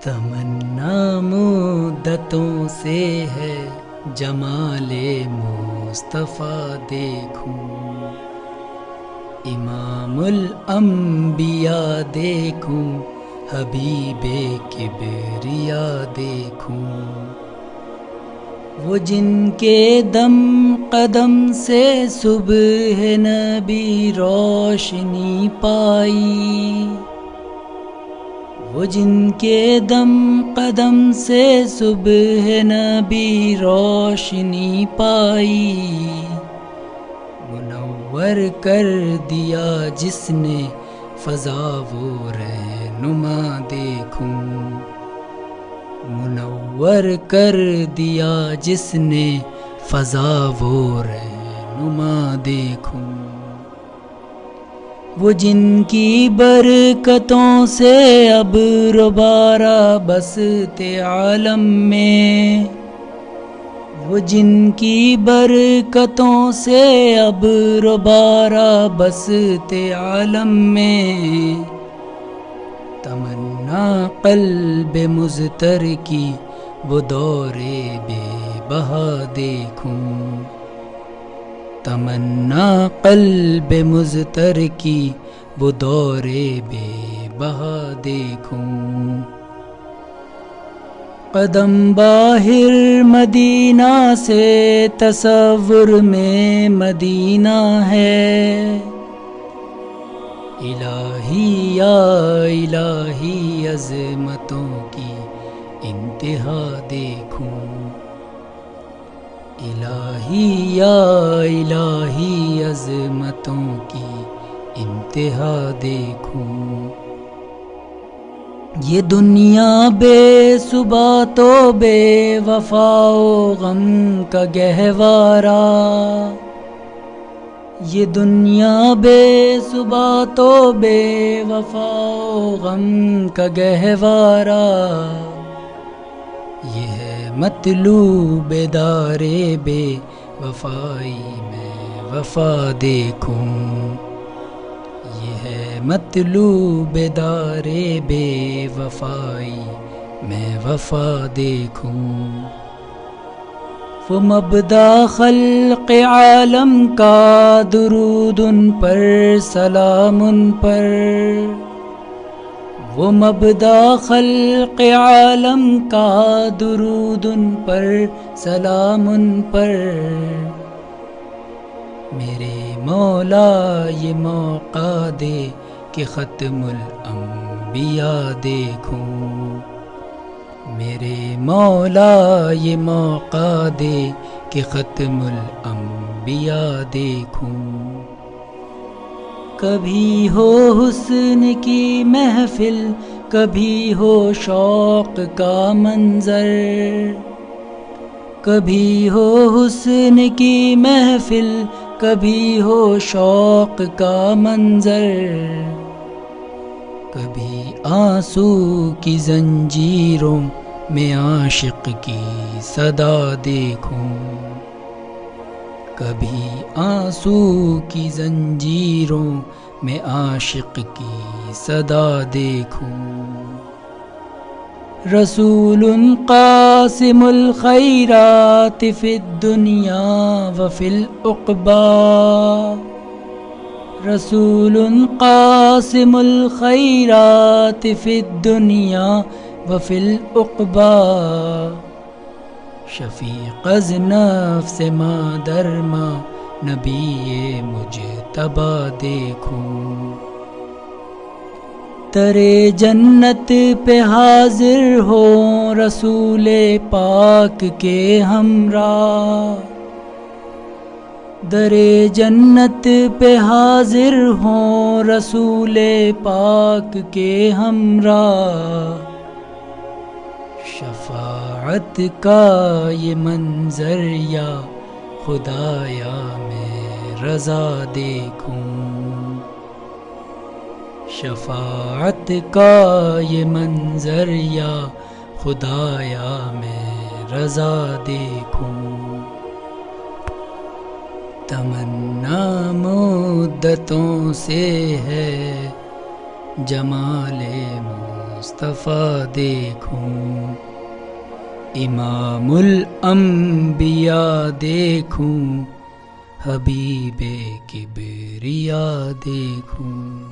تمنا مدتوں سے ہے جمال مصطفیٰ دیکھوں، امام الانبیاء دیکھوں، حبیب کبریا دیکھوں، وہ جن کے دم قدم سے صبح نبی روشنی پائی، وہ جن کے دم قدم سے صبح نبی روشنی پائی، منور کر دیا جس نے فضا وہ رہنما دیکھوں، منور کر دیا جس نے فضا وہ رہنما دیکھوں، وہ جن کی برکتوں سے ابر بارہ بسط عالم میں، وہ جن کی برکتوں سے ابر بارہ بسط عالم میں، تمنا قلب مضطر کی وہ دور بے بہا دیکھوں، تمنا قلب مضطر کی وہ دور بے بہا دیکھوں، قدم باہر مدینہ سے تصور میں مدینہ ہے، الہی یا الہی عظمتوں کی انتہا دیکھوں، الہی یا الہی عظمتوں کی انتہا دیکھوں، یہ دنیا بے ثبات و بے وفا و غم کا گہوارہ، یہ دنیا بے ثبات و بے وفا و غم کا گہوارہ، یہ ہے مطلوب دار بے وفائی میں وفا دیکھوں، یہ ہے مطلوب دار بے وفائی میں وفا دیکھوں، وہ مبدا خلق عالم کا درود ان پر سلام ان پر، وہ مبدا خلق عالم کا درود ان پر سلام ان پر، میرے مولا یہ موقع دے کہ ختم الانبیاء دیکھوں، میرے مولا یہ موقع دے کہ ختم الانبیاء دیکھوں، کبھی ہو حسن کی محفل، کبھی ہو شوق کا منظر، کبھی ہو حسن کی محفل، کبھی ہو شوق کا منظر، کبھی آنسو کی زنجیروں میں عاشق کی صدا دیکھوں، کبھی آنسو کی زنجیروں میں عاشق کی صدا دیکھوں، رسول قاسم الخیرات فی الدنیا وفی العقبی، رسول قاسم الخیرات فی الدنیا وفی العقبی، شفیق از نفس مادر ماں نبی مجتبی دیکھوں، ترے جنت پہ حاضر ہوں رسول پاک کے ہمراہ، در جنت پہ حاضر ہوں رسول پاک کے ہمراہ، شفاعت کا یہ منظر یا خدایا میں رضا دیکھوں، شفاعت کا یہ منظر یا خدایا میں رضا دیکھوں، تمنا مدتوں سے ہے جمال مصطفیٰ دیکھوں، امام الانبیاء دیکھوں، حبیب کبریا دیکھوں۔